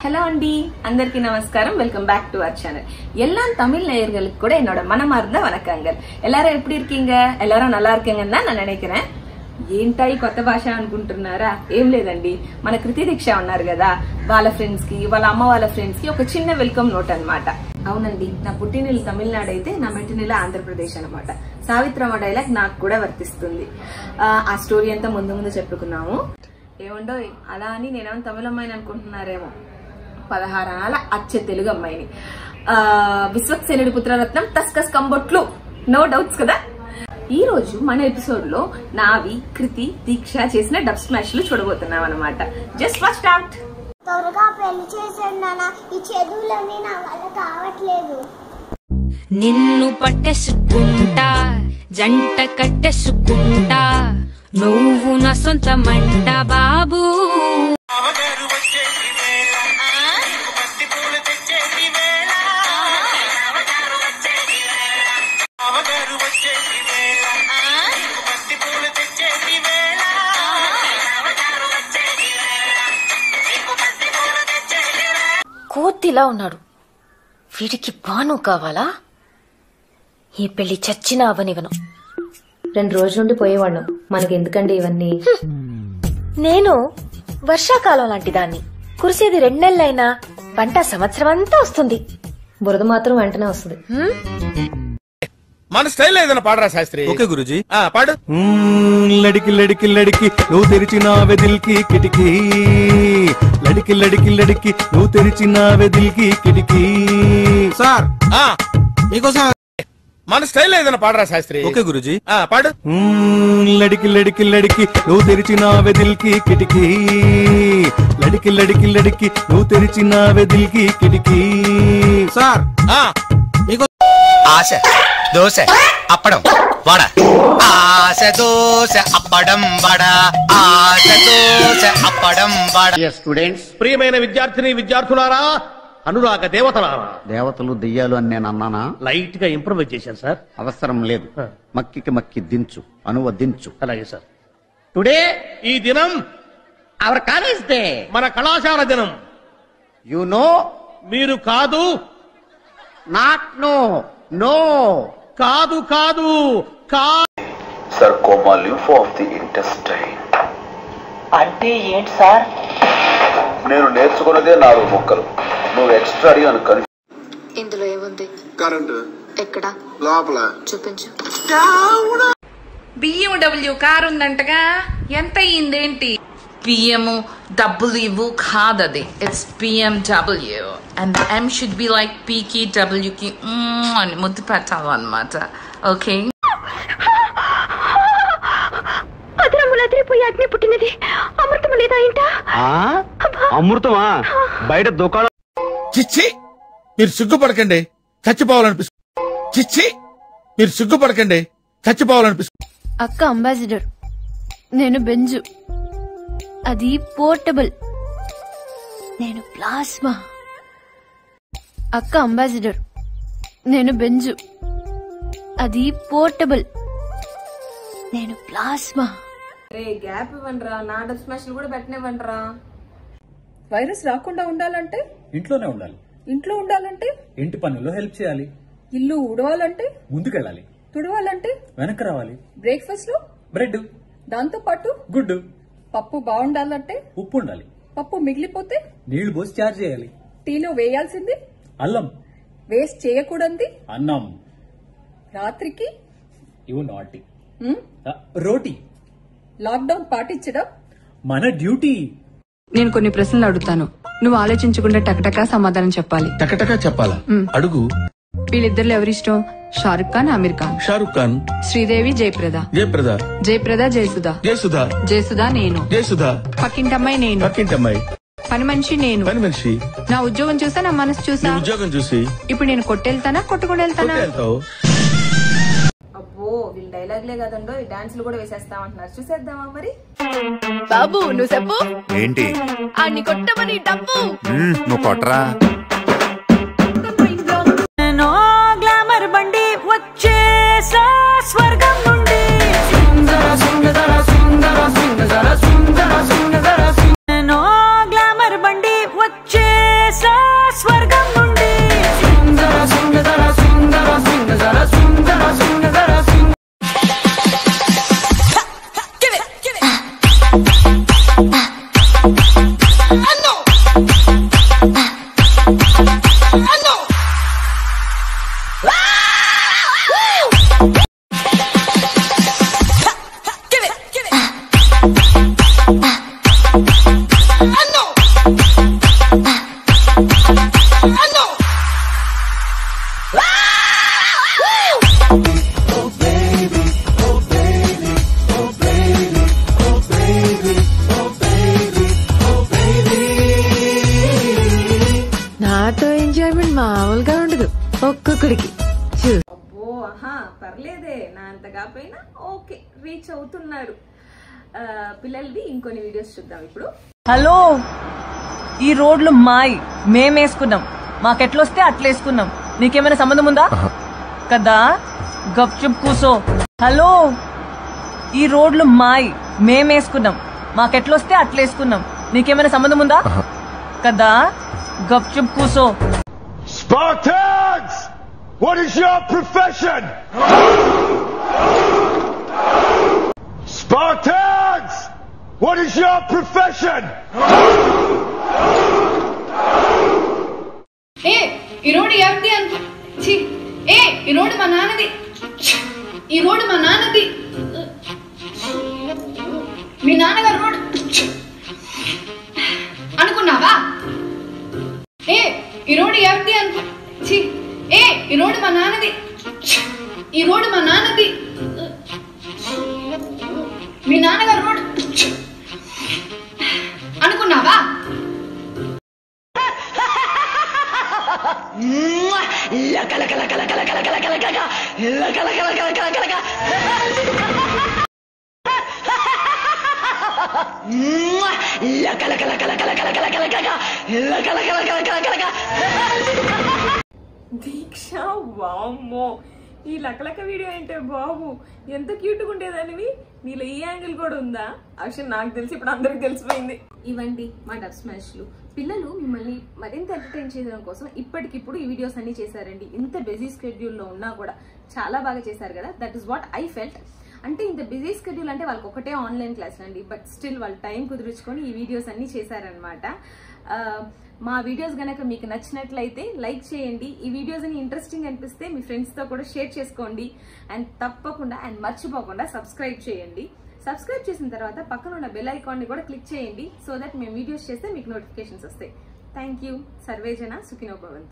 Hello அண்டி, అందరికీ நமஸ்காரம். Welcome back to our channel. எல்லா தமிழ் நேயர்களுக்கு கூட என்னோட மனமார்ந்த வணக்கங்கள். எல்லாரும் எப்படி இருக்கீங்க? எல்லாரும் நல்லா இருக்கீங்கன்னு தான் நான் నిனைக்கிறேன். ఏంటాయి కొత్త భాష అనుకుంటున్నారా? ఏం లేదండి, మన కృతి దీక్ష ఉన్నారు కదా, వాళ్ళ ఫ్రెండ్స్ కి, వాళ్ళ అమ్మ వాళ్ళ ఫ్రెండ్స్ కి ఒక చిన్న వెల్కమ్ నోట్ అన్నమాట. అవునండి, నా పుట్టినిల్లు తమిళనాడు అయితే నా మెట్టినిల్లు ఆంధ్రప్రదేశ్ అన్నమాట. సావిత్రమ్మ డైలాగ్ నాకు కూడా వర్తిస్తుంది. ఆ స్టోరీ అంతా ముందు చెప్పుకున్నాము. ఏమండో అలా అని నేనేమో తమిళ అమ్మాయిని అనుకుంటున్నారేమో. 16 అనాల అచ్చ తెలుగు అమ్మాయిని. విశ్వక్సేనుడి పుత్రరత్నం తస్కస్ కంబొట్లు, నో డౌట్స్ కదా. ఈ రోజు మన ఎపిసోడ్ లో నావి, కృతి, దీక్ష చేసిన డబ్ స్మాష్ లు చూడబోతున్నాం అన్నమాట. Just watch out. త్వరగా పెళ్లి చేసేయండి నాన్న, ఈ చదువులన్నీ నా వల్ల కావట్లేదు. నిన్ను పట్టేసుకుంటా, జంట కట్టేసుకుంటా, నువ్వు నా సొంతమంట బాబు. కోతిలా ఉన్నాడు, వీడికి బాను కావాలా? ఈ పెళ్లి చచ్చినా అవనివను. 2 రోజుల నుండి పోయేవాళ్ళం, మనకెందుకండి ఇవన్నీ? నేను వర్షాకాలం లాంటి దాన్ని. కురిసేది 2 నెలలైనా పంట సంవత్సరం అంతా వస్తుంది. బురద మాత్రం వెంటనే వస్తుంది. మన స్టైల్ ఏదైనా పాడరా శాస్త్రి? ఓకే గురుజీ, పాడు. లడికి లడికి లడికి నువ్వు తెరిచినావే దిల్కి కిటికీ, లడికి లడికి లడికి నువ్వు తెరిచినావే దిల్కి కిటికీ. సార్ మీకోసం మన స్టైల్ ఏదైనా పాడరా శాస్త్రి? ఓకే గురుజీ, పాడు. లడికి లడికి లడికి నువ్వు తెరిచినావే దిల్కి కిటికీ, లడికి లడికి లడికి నువ్వు తెరిచినావే దిల్కి కిటికీ. సార్ మీకు ఆశ దోశ అప్పడం వడ, ఆశ దోశ అప్పడం వడ, ఆశ దోశ అప్పడం వడ. స్టూడెంట్స్, ప్రియమైన విద్యార్థిని విద్యార్థులారా, అనురాగ దేవతలారా. దేవతలు దెయ్యాలు అని నేను అన్నానా? లైట్ గా ఇంప్రూవైజ్ చేశాను సార్. అవసరం లేదు, మక్కికి మక్కి దించు, అనువదించు. అలాగే సార్. టుడే ఈ దినం అవర్ కాలేజ్ డే, మన కళాశాల దినం. You know. మీరు కాదు, నాట్ నో, నో కాదు కాదు sarcoma lymph of the intestine. అంటే ఏంటి సార్? నేను నేర్చుకున్నదే 4 ముక్కలు, నువ్వు ఎక్స్ట్రా అని కన్ఫ్యూజ్. ఇందులో ఏముంది? కరెంట్ ఎక్కడ? లోపల. చూపించు. BMW కారు ఉందంటగా, ఎంత అయిందేంటి? బియ్యం డబ్బులు ఇవ్వు కాదది, it's BMW and M should be like పీకి డబ్ల్యూకి అని ముద్దు పెట్టాలన్నమాట. ఓకే, అదరములదిరిపోయి అగ్ని పుట్టినది, అమృతం లేదా ఇంట? అమృతమా? బయట దుకాణం. చిచ్చి, మీరు సిగ్గుపడకండి, చచ్చిపోవాలనిపిస్తుంది. చిచ్చి, మీరు సిగ్గుపడకండి, చచ్చిపోవాలనిపిస్తుంది. అక్క అంబాసిడర్, నేను బెంజు, అది పోర్టబుల్. నేను ప్లాస్మా. అక్క అంబాసిడర్, నేను బెంజు, అది పోర్టబుల్. నేను ప్లాస్మా. రే గ్యాప్ ఇవ్వండిరా, నా డబ్ స్మాష్ కూడా పెట్టనివ్వండిరా. వైరస్ రాకుండా ఉండాలంటే ఇంట్లోనే ఉండాలి, ఇంట్లో ఉండాలంటే ఇంటి పనుల్లో హెల్ప్ చేయాలి, ఇల్లు ఉడవాలంటే ముందుకెళ్ళాలి, తుడవాలంటే వెనక్కి రావాలి, బ్రేక్ఫాస్ట్ లో బ్రెడ్, దాంతో పాటు గుడ్డు, పప్పు బాగుండాలంటే ఉప్పు ఉండాలి, పప్పు మిగిలిపోతే నీళ్లు పోసి చార్జ్ చేయాలి, టీలో వేయాల్సింది అల్లం, వేస్ట్ చేయకూడదు అన్నం, రాత్రికి ఇవి నాటి, రోటీ. లాక్డౌన్ పాటించడం మన డ్యూటీ. నేను కొన్ని ప్రశ్నలు అడుగుతాను, నువ్వు ఆలోచించకుండా టకటకా సమాధానం చెప్పాలి. టకటకా చెప్పాలా? అడుగు. వీళ్ళిద్దరు ఎవరిష్టం? షారుఖ్ ఖాన్, ఆమిర్ ఖాన్? షారుఖ్ ఖాన్. శ్రీదేవి, జయప్రద? జయప్రద. జయప్రద, జయసుధా? జయసుధా. జయసుధా నేను. జయసుధా. పక్కింటమ్మాయి నేను. పక్కింటమ్మాయి. పని మనిషి నేను. పని మనిషి. నా ఉద్యోగం చూసా, నా మనసు చూసా? ఉద్యోగం చూసి. ఇప్పుడు నేను కొట్టెళ్తానా, కొట్టుకుని వెళ్తానా? అబ్బో, వీళ్ళు డైలాగ్లే కదండో, ఈ డాన్సులు కూడా వేసేస్తామంటున్నారు. చూసేద్దామా మరి? బాబు నువ్వు చెప్పు. ఏంటి? అన్ని కొట్టమని డబ్బు. నువ్వు కొట్టరా. గ్లామర్ బండి వచ్చేసా స్వర్గం నుండి. గ్లామర్ బండి వచ్చే చేసా స్వర్గం నుండి సుందర సుందర సుందర సుందర సుందర సుందర నాతో ఎంజాయ్మెంట్ మామూలుగా ఉండదు ఒక్కొక్కడికి. అబ్బో ఆహా పర్లేదే, నా అంత కాకపోయినా ఓకే రీచ్ అవుతున్నారు. పిల్లలది ఇంకొన్ని వీడియోస్ చూద్దాం ఇప్పుడు. హలో, ఈ రోడ్లు మాయి, మేమేసుకున్నాం, మాకెట్లొస్తే అట్లేసుకున్నాం, నీకేమైనా సంబంధం ఉందా కదా? గప్చుప్ కూసో. హలో, ఈ రోడ్లు మాయి, మేమేసుకున్నాం, మాకెట్లొస్తే అట్లేసుకున్నాం, నీకేమైనా సంబంధం ఉందా కదా? గప్చుప్ కూసో. Spartans! What is your profession? Spartans! What is your profession? ఈ రోడ్డు ఎవరిది అనుకో. ఈ రోడ్డు మా నాన్నది. ఈ రోడ్డు మా నాన్నది. మీ నాన్నగారు రోడ్డు అనుకున్నావా? ఈ రోడ్డు ఎవరిది అనుకో. ఈ రోడ్డు మా నాన్నది. ఈ రోడ్డు మా నాన్నది. మీ నాన్నగారు రోడ్డు అనుకున్నావా? దీక్ష వామ్మో, ఈ లకలక వీడియో ఏంటే బాబు, ఎంత క్యూట్గా ఉండేదానివి. నీలో ఈ యాంగిల్ కూడా ఉందా? అసలు నాకు తెలిసి ఇప్పుడు అందరికి తెలిసిపోయింది. ఇవండి మా డబ్ స్మాష్లు. పిల్లలు మిమ్మల్ని మరింత ఎంటర్టైన్ చేయడం కోసం ఇప్పటికిప్పుడు ఈ వీడియోస్ అన్ని చేశారండి. ఇంత బిజీ స్కెడ్యూల్లో ఉన్నా కూడా చాలా బాగా చేశారు కదా. That is what I felt. అంటే ఇంత బిజీ స్కెడ్యూల్ అంటే వాళ్ళకి ఒకటే ఆన్లైన్ క్లాస్ అండి, బట్ స్టిల్ వాళ్ళు టైం కుదుర్చుకొని ఈ వీడియోస్ అన్ని చేశారనమాట. మా వీడియోస్ గనక మీకు నచ్చినట్లయితే లైక్ చేయండి. ఈ వీడియోస్ అని ఇంట్రెస్టింగ్ అనిపిస్తే మీ ఫ్రెండ్స్తో కూడా షేర్ చేసుకోండి. అండ్ తప్పకుండా అండ్ మర్చిపోకుండా సబ్స్క్రైబ్ చేయండి. సబ్స్క్రైబ్ చేసిన తర్వాత పక్కన ఉన్న బెల్ ఐకాన్ని కూడా క్లిక్ చేయండి, సో దట్ మేము వీడియోస్ చేస్తే మీకు నోటిఫికేషన్స్ వస్తాయి. Thank you. సర్వేజన సుఖినో భవంతు.